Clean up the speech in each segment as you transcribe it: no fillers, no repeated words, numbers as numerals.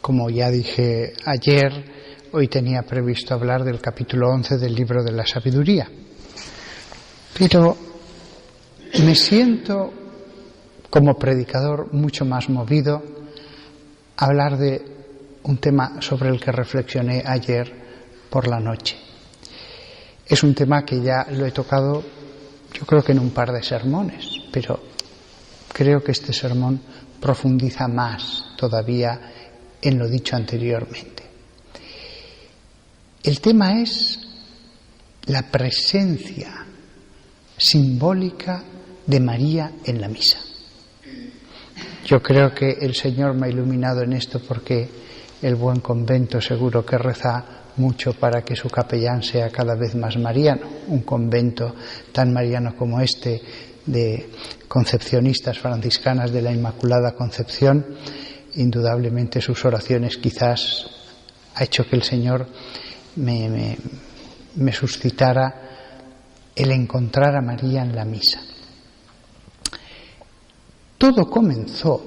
Como ya dije ayer, hoy tenía previsto hablar del capítulo 11 del libro de la sabiduría. Pero me siento como predicador mucho más movido a hablar de un tema sobre el que reflexioné ayer por la noche. Es un tema que ya lo he tocado, yo creo que en un par de sermones, pero creo que este sermón profundiza más todavía en lo dicho anteriormente. El tema es la presencia simbólica de María en la misa. Yo creo que el Señor me ha iluminado en esto porque el buen convento seguro que reza mucho para que su capellán sea cada vez más mariano. Un convento tan mariano como este de concepcionistas franciscanas de la Inmaculada Concepción, indudablemente sus oraciones quizás ha hecho que el Señor me suscitara el encontrar a María en la misa. Todo comenzó,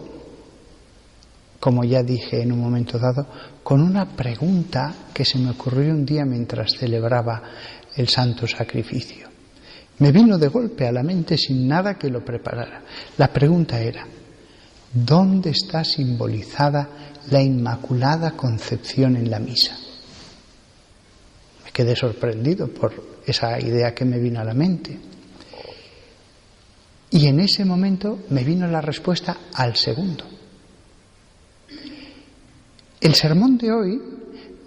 como ya dije en un momento dado, con una pregunta que se me ocurrió un día mientras celebraba el Santo Sacrificio. Me vino de golpe a la mente sin nada que lo preparara. La pregunta era: ¿dónde está simbolizada la Inmaculada Concepción en la misa? Me quedé sorprendido por esa idea que me vino a la mente. Y en ese momento me vino la respuesta al segundo. El sermón de hoy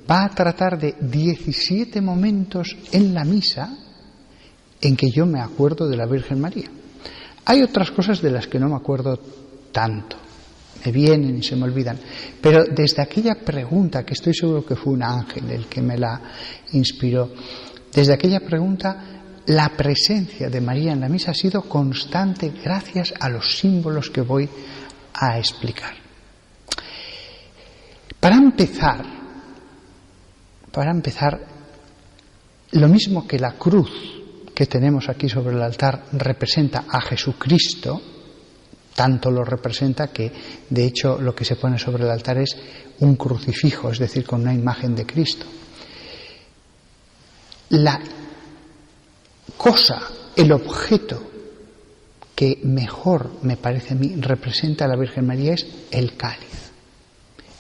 va a tratar de 17 momentos en la misa en que yo me acuerdo de la Virgen María. Hay otras cosas de las que no me acuerdo tanto, me vienen y se me olvidan, pero desde aquella pregunta, que estoy seguro que fue un ángel el que me la inspiró, desde aquella pregunta la presencia de María en la misa ha sido constante gracias a los símbolos que voy a explicar. Para empezar, lo mismo que la cruz que tenemos aquí sobre el altar representa a Jesucristo, tanto lo representa que, de hecho, lo que se pone sobre el altar es un crucifijo, es decir, con una imagen de Cristo. La cosa, el objeto que mejor, me parece a mí, representa a la Virgen María es el cáliz.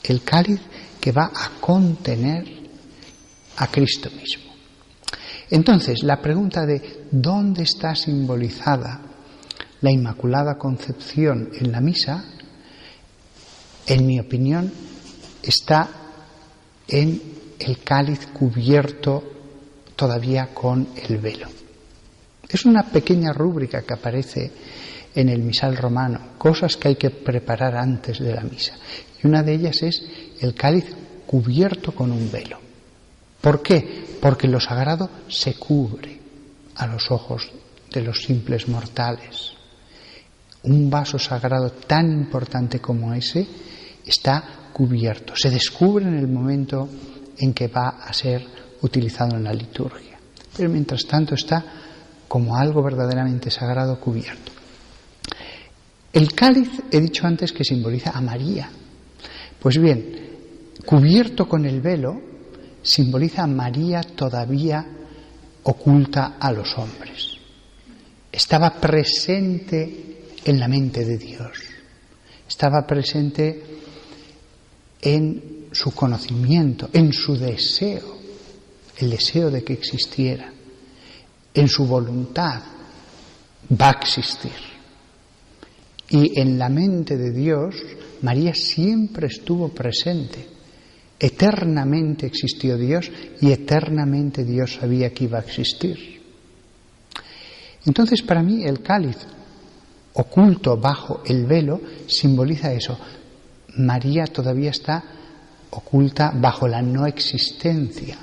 El cáliz que va a contener a Cristo mismo. Entonces, la pregunta de ¿dónde está simbolizada la Inmaculada Concepción en la misa? En mi opinión, está en el cáliz cubierto todavía con el velo. Es una pequeña rúbrica que aparece en el misal romano, cosas que hay que preparar antes de la misa. Y una de ellas es el cáliz cubierto con un velo. ¿Por qué? Porque lo sagrado se cubre a los ojos de los simples mortales. Un vaso sagrado tan importante como ese está cubierto, se descubre en el momento en que va a ser utilizado en la liturgia. Pero mientras tanto está como algo verdaderamente sagrado cubierto. El cáliz, he dicho antes que simboliza a María. Pues bien, cubierto con el velo, simboliza a María todavía oculta a los hombres. Estaba presente en la mente de Dios. Estaba presente en su conocimiento, en su deseo, el deseo de que existiera, en su voluntad, va a existir. Y en la mente de Dios, María siempre estuvo presente. Eternamente existió Dios y eternamente Dios sabía que iba a existir. Entonces, para mí, el cáliz oculto bajo el velo simboliza eso. María todavía está oculta bajo la no existencia.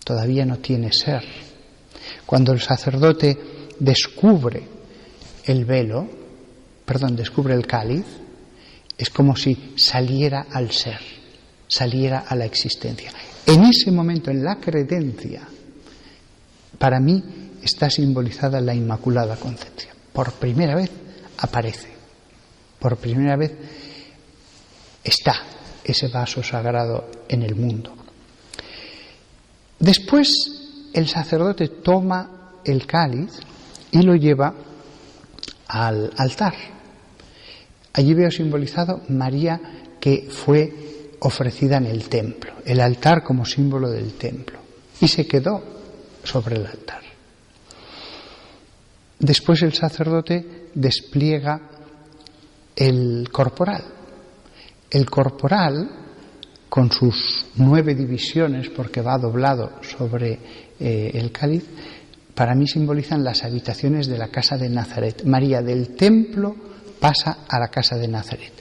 Todavía no tiene ser. Cuando el sacerdote descubre el cáliz, es como si saliera al ser, saliera a la existencia. En ese momento, en la credencia, para mí está simbolizada la Inmaculada Concepción. Por primera vez aparece, por primera vez está ese vaso sagrado en el mundo. Después el sacerdote toma el cáliz y lo lleva al altar. Allí veo simbolizado María, que fue ofrecida en el templo, el altar como símbolo del templo, y se quedó sobre el altar. Después el sacerdote despliega el corporal. El corporal, con sus 9 divisiones, porque va doblado sobre el cáliz, para mí simbolizan las habitaciones de la casa de Nazaret. María del templo pasa a la casa de Nazaret.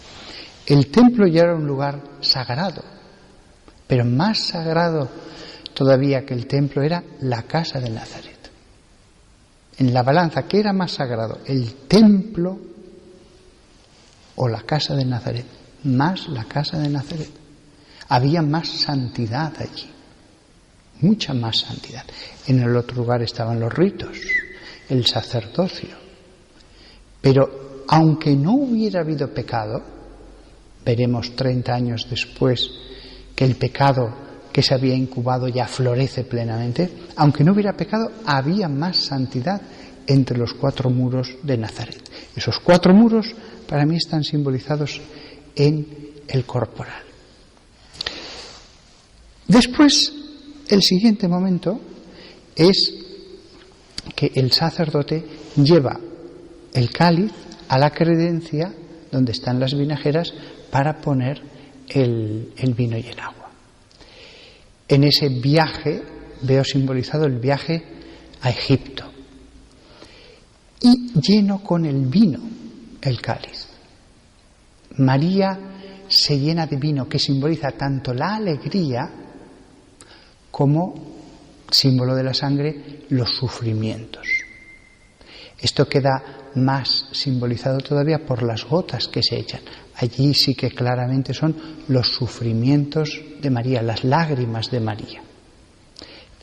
El templo ya era un lugar sagrado, pero más sagrado todavía que el templo era la casa de Nazaret. En la balanza, ¿qué era más sagrado? ¿El templo o la casa de Nazaret? Más la casa de Nazaret. Había más santidad allí, mucha más santidad. En el otro lugar estaban los ritos, el sacerdocio. Pero aunque no hubiera habido pecado, veremos 30 años después que el pecado que se había incubado ya florece plenamente. Aunque no hubiera pecado, había más santidad entre los 4 muros de Nazaret. Esos 4 muros para mí están simbolizados en el corporal. Después, el siguiente momento es que el sacerdote lleva el cáliz a la credencia donde están las vinajeras para poner el vino y el agua. En ese viaje veo simbolizado el viaje a Egipto y lleno con el vino el cáliz. María se llena de vino, que simboliza tanto la alegría como, símbolo de la sangre, los sufrimientos. Esto queda más simbolizado todavía por las gotas que se echan. Allí sí que claramente son los sufrimientos de María, las lágrimas de María.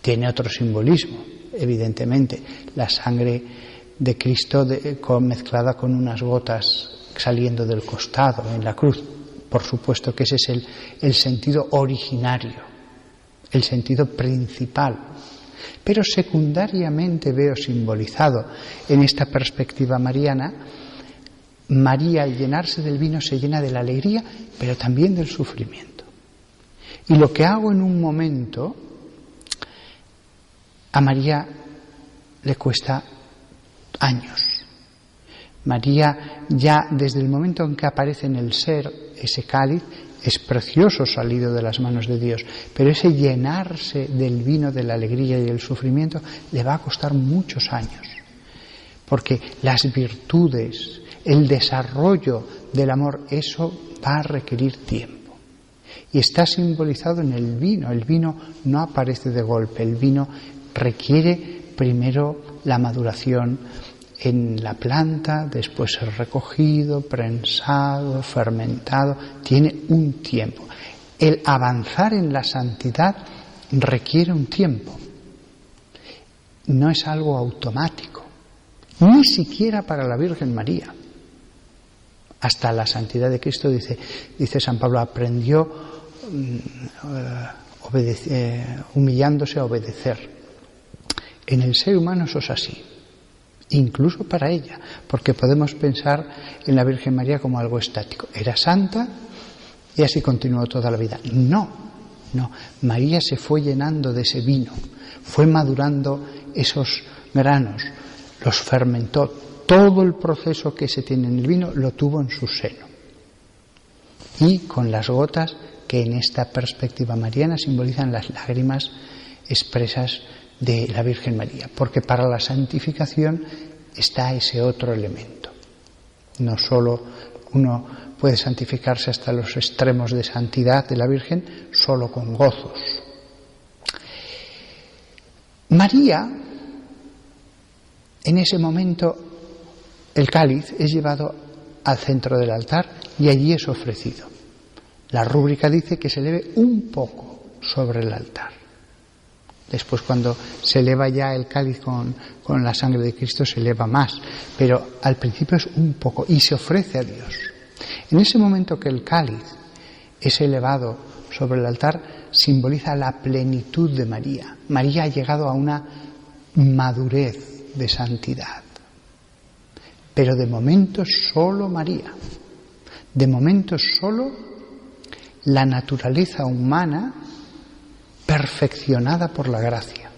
Tiene otro simbolismo, evidentemente, la sangre de Cristo mezclada con unas gotas saliendo del costado en la cruz. Por supuesto que ese es el sentido originario, el sentido principal. Pero secundariamente veo simbolizado en esta perspectiva mariana, María, al llenarse del vino, se llena de la alegría, pero también del sufrimiento. Y lo que hago en un momento, a María le cuesta años. María, ya desde el momento en que aparece en el ser ese cáliz, es precioso salido de las manos de Dios, pero ese llenarse del vino de la alegría y el sufrimiento le va a costar muchos años, porque las virtudes, el desarrollo del amor, eso va a requerir tiempo. Y está simbolizado en el vino. El vino no aparece de golpe, el vino requiere primero la maduración en la planta, después ser recogido, prensado, fermentado, tiene un tiempo. El avanzar en la santidad requiere un tiempo. No es algo automático, ni siquiera para la Virgen María. Hasta la santidad de Cristo, dice San Pablo, aprendió humillándose a obedecer. En el ser humano eso es así. Incluso para ella, porque podemos pensar en la Virgen María como algo estático. Era santa y así continuó toda la vida. No. María se fue llenando de ese vino, fue madurando esos granos, los fermentó. Todo el proceso que se tiene en el vino lo tuvo en su seno. Y con las gotas que en esta perspectiva mariana simbolizan las lágrimas expresas de la Virgen María, porque para la santificación está ese otro elemento. No solo uno puede santificarse hasta los extremos de santidad de la Virgen solo con gozos. María, en ese momento, el cáliz es llevado al centro del altar y allí es ofrecido. La rúbrica dice que se eleve un poco sobre el altar. Después, cuando se eleva ya el cáliz con la sangre de Cristo, se eleva más. Pero al principio es un poco y se ofrece a Dios. En ese momento que el cáliz es elevado sobre el altar, simboliza la plenitud de María. María ha llegado a una madurez de santidad. Pero de momento solo María. De momento solo la naturaleza humana perfeccionada por la gracia.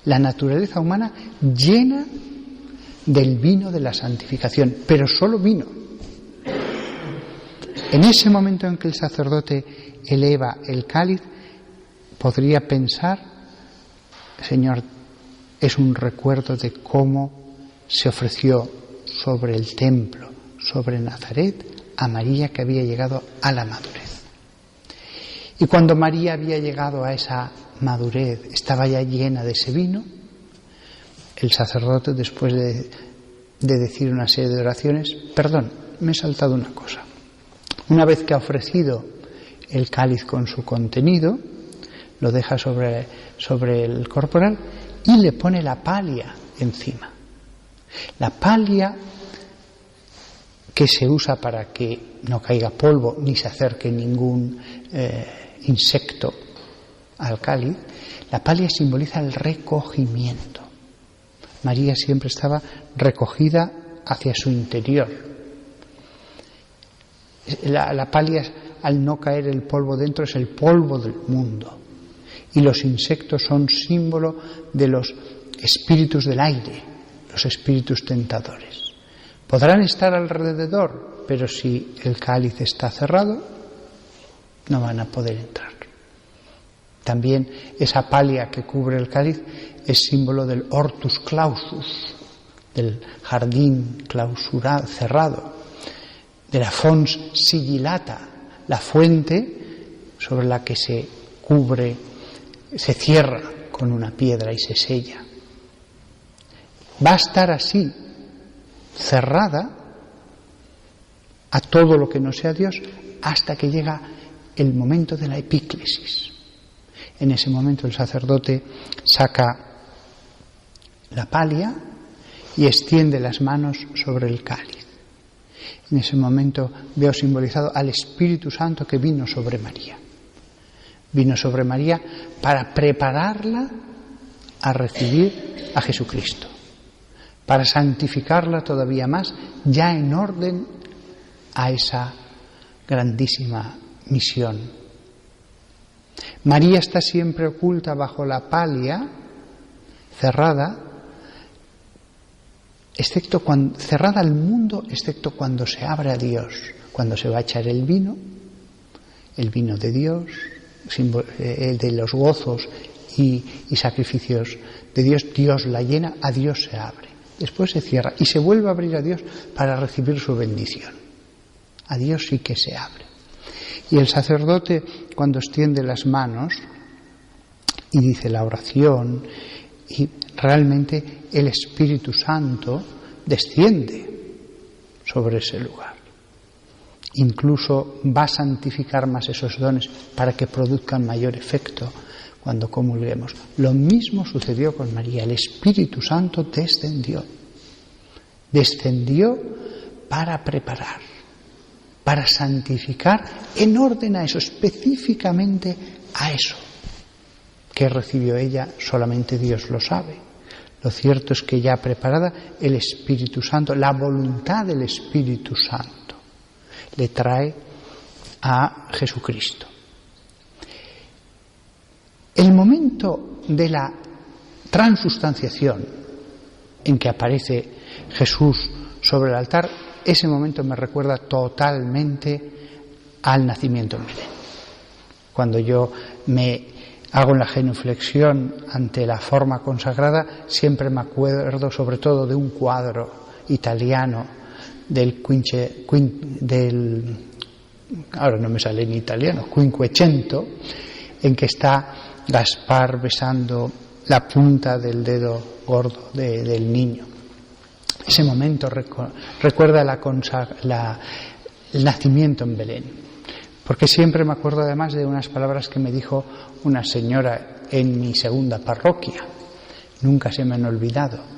La naturaleza humana llena del vino de la santificación, pero solo vino. En ese momento en que el sacerdote eleva el cáliz, podría pensar, Señor, es un recuerdo de cómo se ofreció sobre el templo, sobre Nazaret, a María que había llegado a la madurez. Y cuando María había llegado a esa madurez, estaba ya llena de ese vino, el sacerdote, después de decir una serie de oraciones, perdón, me he saltado una cosa. Una vez que ha ofrecido el cáliz con su contenido, lo deja sobre el corporal y le pone la palia encima. La palia que se usa para que no caiga polvo ni se acerque ningún insecto al cáliz, la palia simboliza el recogimiento. María siempre estaba recogida hacia su interior. La palia, al no caer el polvo dentro, es el polvo del mundo. Y los insectos son símbolo de los espíritus del aire, los espíritus tentadores. Podrán estar alrededor, pero si el cáliz está cerrado, no van a poder entrar. También esa palia que cubre el cáliz es símbolo del hortus clausus, del jardín clausurado, cerrado, de la fons sigillata, la fuente sobre la que se cubre, se cierra con una piedra y se sella. Va a estar así, cerrada a todo lo que no sea Dios, hasta que llega el momento de la epíclesis. En ese momento el sacerdote saca la palia y extiende las manos sobre el cáliz. En ese momento veo simbolizado al Espíritu Santo que vino sobre María. Vino sobre María para prepararla a recibir a Jesucristo, para santificarla todavía más, ya en orden a esa grandísima misión. María está siempre oculta bajo la palia, cerrada, cerrada al mundo, excepto cuando se abre a Dios, cuando se va a echar el vino de Dios, el de los gozos y sacrificios de Dios. Dios la llena, a Dios se abre. Después se cierra y se vuelve a abrir a Dios para recibir su bendición. A Dios sí que se abre. Y el sacerdote, cuando extiende las manos y dice la oración, y realmente el Espíritu Santo desciende sobre ese lugar. Incluso va a santificar más esos dones para que produzcan mayor efecto cuando comulguemos. Lo mismo sucedió con María. El Espíritu Santo descendió para preparar, para santificar en orden a eso, específicamente a eso. ¿Qué recibió ella? Solamente Dios lo sabe. Lo cierto es que ya preparada, el Espíritu Santo, la voluntad del Espíritu Santo, le trae a Jesucristo. El momento de la transustanciación en que aparece Jesús sobre el altar, ese momento me recuerda totalmente al nacimiento en Belén. Cuando yo me hago la genuflexión ante la forma consagrada, siempre me acuerdo sobre todo de un cuadro italiano ahora no me sale en italiano, Quinquecento, en que está Gaspar besando la punta del dedo gordo del niño. Ese momento recuerda el nacimiento en Belén. Porque siempre me acuerdo además de unas palabras que me dijo una señora en mi segunda parroquia. Nunca se me han olvidado.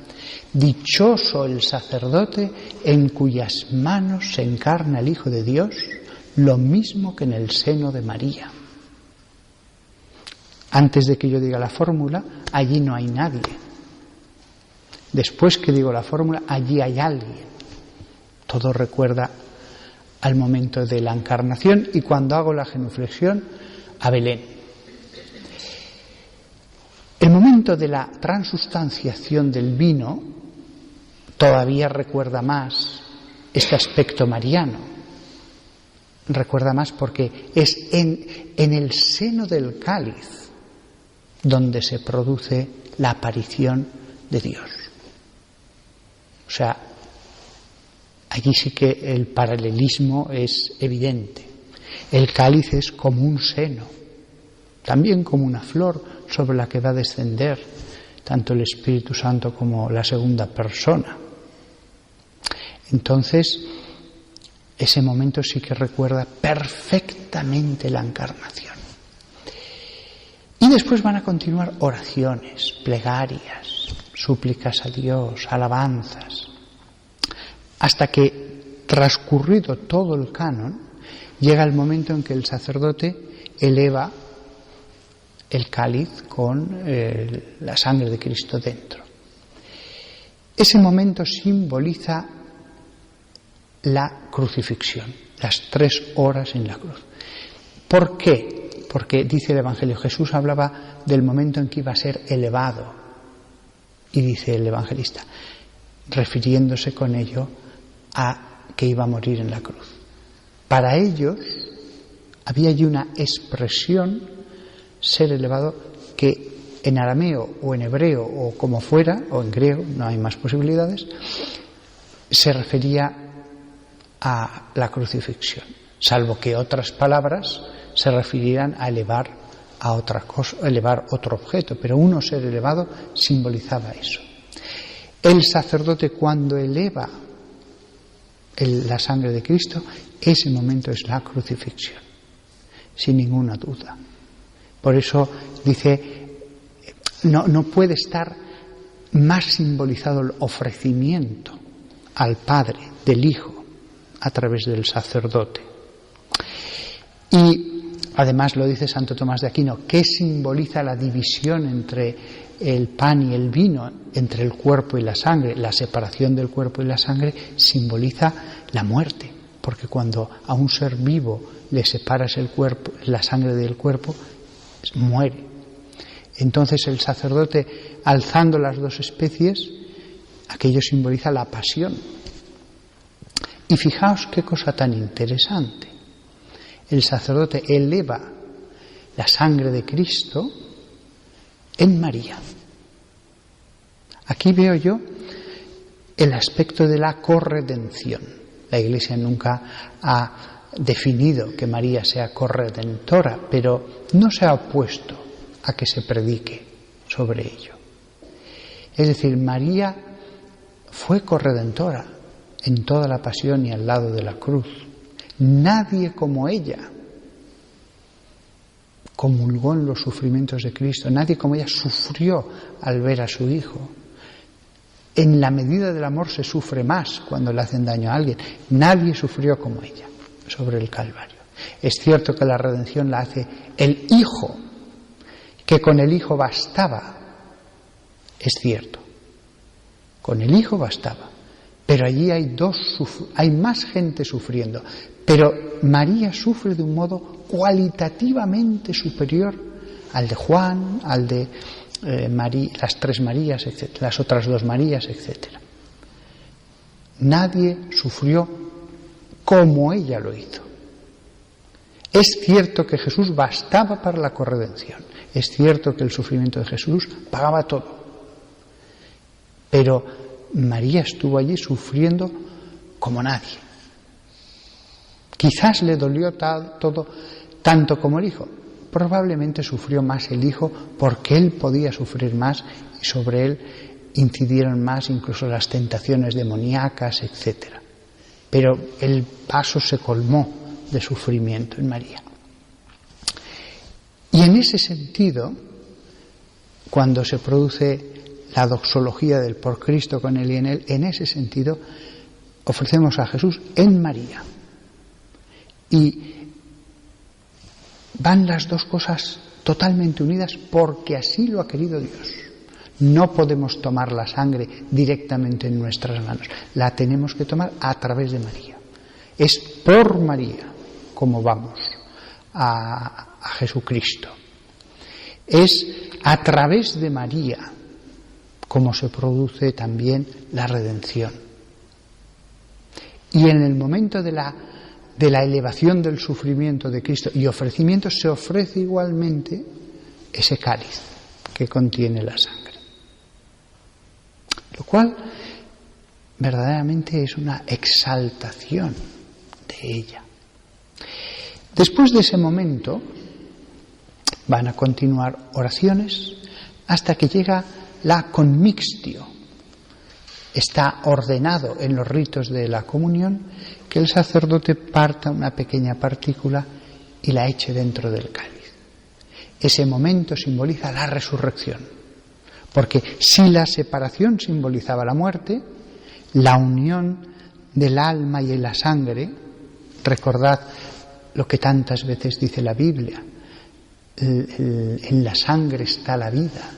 Dichoso el sacerdote en cuyas manos se encarna el Hijo de Dios, lo mismo que en el seno de María. Antes de que yo diga la fórmula, allí no hay nadie. Después que digo la fórmula, allí hay alguien. Todo recuerda al momento de la encarnación y cuando hago la genuflexión a Belén. El momento de la transustanciación del vino todavía recuerda más este aspecto mariano. Recuerda más porque es en el seno del cáliz donde se produce la aparición de Dios. O sea, allí sí que el paralelismo es evidente. El cáliz es como un seno, también como una flor sobre la que va a descender tanto el Espíritu Santo como la segunda persona. Entonces, ese momento sí que recuerda perfectamente la encarnación. Y después van a continuar oraciones, plegarias, súplicas a Dios, alabanzas, hasta que, transcurrido todo el canon, llega el momento en que el sacerdote eleva el cáliz con la sangre de Cristo dentro. Ese momento simboliza la crucifixión, las 3 horas en la cruz. ¿Por qué? Porque dice el Evangelio, Jesús hablaba del momento en que iba a ser elevado, y dice el evangelista, refiriéndose con ello a que iba a morir en la cruz. Para ellos había allí una expresión, ser elevado, que en arameo o en hebreo o como fuera, o en griego, no hay más posibilidades, se refería a la crucifixión, salvo que otras palabras se refirieran a elevar a otra cosa, elevar otro objeto, pero uno ser elevado simbolizaba eso. El sacerdote, cuando eleva la sangre de Cristo, ese momento es la crucifixión, sin ninguna duda. Por eso dice, no puede estar más simbolizado el ofrecimiento al Padre del Hijo a través del sacerdote. Y además lo dice Santo Tomás de Aquino, que simboliza la división entre el pan y el vino, entre el cuerpo y la sangre. La separación del cuerpo y la sangre simboliza la muerte, porque cuando a un ser vivo le separas el cuerpo, la sangre del cuerpo, muere. Entonces el sacerdote, alzando las 2 especies, aquello simboliza la pasión. Y fijaos qué cosa tan interesante. El sacerdote eleva la sangre de Cristo en María. Aquí veo yo el aspecto de la corredención. La Iglesia nunca ha definido que María sea corredentora, pero no se ha opuesto a que se predique sobre ello. Es decir, María fue corredentora en toda la pasión y al lado de la cruz. Nadie como ella comulgó en los sufrimientos de Cristo, nadie como ella sufrió al ver a su Hijo. En la medida del amor se sufre más cuando le hacen daño a alguien. Nadie sufrió como ella sobre el Calvario. Es cierto que la redención la hace el Hijo, que con el Hijo bastaba. Es cierto, con el Hijo bastaba. Pero allí hay más gente sufriendo. Pero María sufre de un modo cualitativamente superior al de Juan, al de las 3 Marías, etc., las otras 2 Marías, etc. Nadie sufrió como ella lo hizo. Es cierto que Jesús bastaba para la corredención. Es cierto que el sufrimiento de Jesús pagaba todo. Pero María estuvo allí sufriendo como nadie. Quizás le dolió todo tanto como el Hijo. Probablemente sufrió más el Hijo porque él podía sufrir más y sobre él incidieron más incluso las tentaciones demoníacas, etc. Pero el vaso se colmó de sufrimiento en María. Y en ese sentido, cuando se produce la doxología del por Cristo con él y en él, en ese sentido ofrecemos a Jesús en María. Y van las dos cosas totalmente unidas porque así lo ha querido Dios. No podemos tomar la sangre directamente en nuestras manos, la tenemos que tomar a través de María. Es por María como vamos a Jesucristo. Es a través de María como se produce también la redención. Y en el momento de la elevación del sufrimiento de Cristo y ofrecimiento, se ofrece igualmente ese cáliz que contiene la sangre. Lo cual verdaderamente es una exaltación de ella. Después de ese momento van a continuar oraciones hasta que llega la conmixtio. Está ordenado en los ritos de la comunión que el sacerdote parta una pequeña partícula y la eche dentro del cáliz. Ese momento simboliza la resurrección. Porque si la separación simbolizaba la muerte, la unión del alma y de la sangre, recordad lo que tantas veces dice la Biblia, en la sangre está la vida.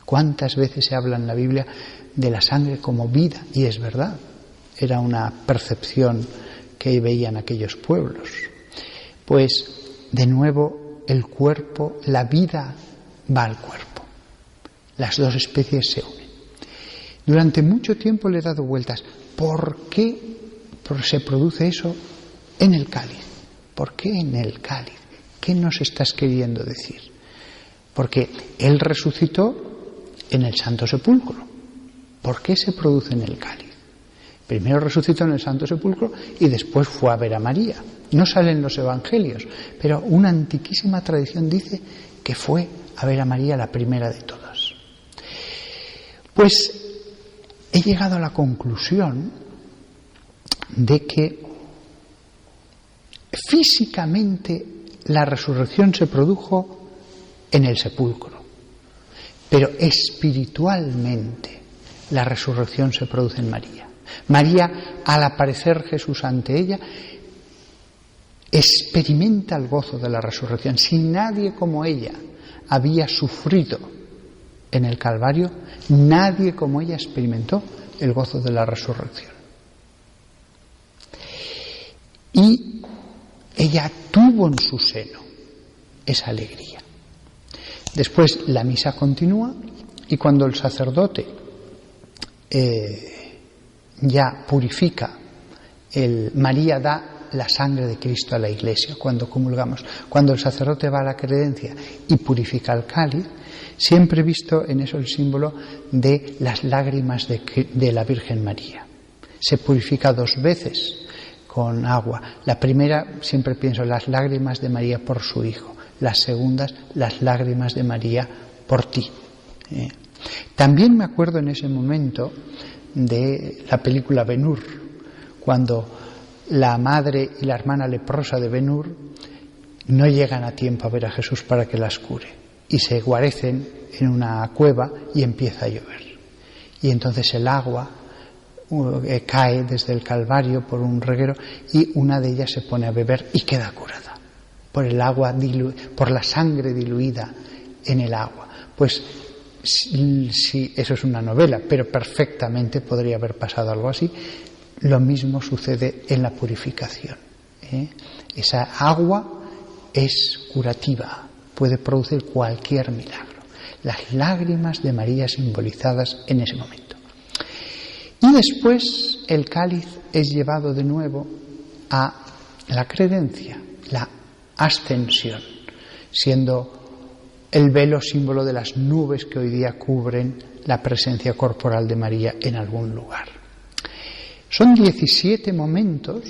¿Cuántas veces se habla en la Biblia de la sangre como vida? Y es verdad, era una percepción que veían aquellos pueblos. Pues, de nuevo, el cuerpo, la vida va al cuerpo. Las dos especies se unen. Durante mucho tiempo le he dado vueltas. ¿Por qué se produce eso en el cáliz? ¿Por qué en el cáliz? ¿Qué nos estás queriendo decir? Porque Él resucitó en el Santo Sepulcro. ¿Por qué se produce en el cáliz? Primero resucitó en el Santo Sepulcro y después fue a ver a María. No sale en los Evangelios, pero una antiquísima tradición dice que fue a ver a María, la primera de todas. Pues he llegado a la conclusión de que físicamente la resurrección se produjo en el sepulcro, pero espiritualmente la resurrección se produce en María. María, al aparecer Jesús ante ella, experimenta el gozo de la resurrección. Si nadie como ella había sufrido en el Calvario, nadie como ella experimentó el gozo de la resurrección. Y ella tuvo en su seno esa alegría. Después la misa continúa y cuando el sacerdote ya purifica, María da la sangre de Cristo a la Iglesia cuando comulgamos. Cuando el sacerdote va a la credencia y purifica el cáliz, siempre he visto en eso el símbolo de las lágrimas de la Virgen María. Se purifica 2 veces con agua. La primera, siempre pienso, las lágrimas de María por su Hijo. Las segundas, las lágrimas de María por ti. También me acuerdo en ese momento de la película Ben-Hur, cuando la madre y la hermana leprosa de Ben-Hur no llegan a tiempo a ver a Jesús para que las cure y se guarecen en una cueva y empieza a llover. Y entonces el agua cae desde el Calvario por un reguero y una de ellas se pone a beber y queda curada por el agua por la sangre diluida en el agua. Pues sí, eso es una novela, pero perfectamente podría haber pasado algo así. Lo mismo sucede en la purificación. Esa agua es curativa, puede producir cualquier milagro. Las lágrimas de María simbolizadas en ese momento. Y después el cáliz es llevado de nuevo a la credencia, la ascensión, siendo el velo símbolo de las nubes que hoy día cubren la presencia corporal de María en algún lugar. Son 17 momentos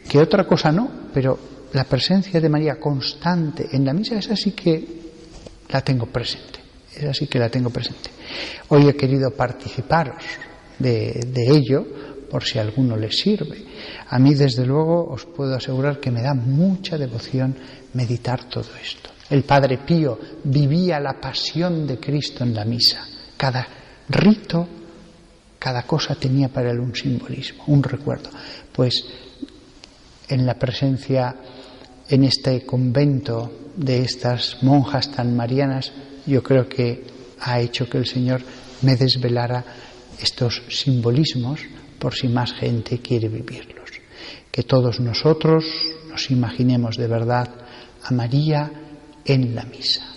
que otra cosa no, pero la presencia de María constante en la misa, esa sí que la tengo presente. Hoy he querido participaros de ello por si a alguno les sirve. A mí, desde luego, os puedo asegurar que me da mucha devoción meditar todo esto. El Padre Pío vivía la pasión de Cristo en la misa. Cada rito, cada cosa tenía para él un simbolismo, un recuerdo. Pues en la presencia en este convento de estas monjas tan marianas, yo creo que ha hecho que el Señor me desvelara estos simbolismos por si más gente quiere vivirlos. Que todos nosotros nos imaginemos de verdad a María en la misa.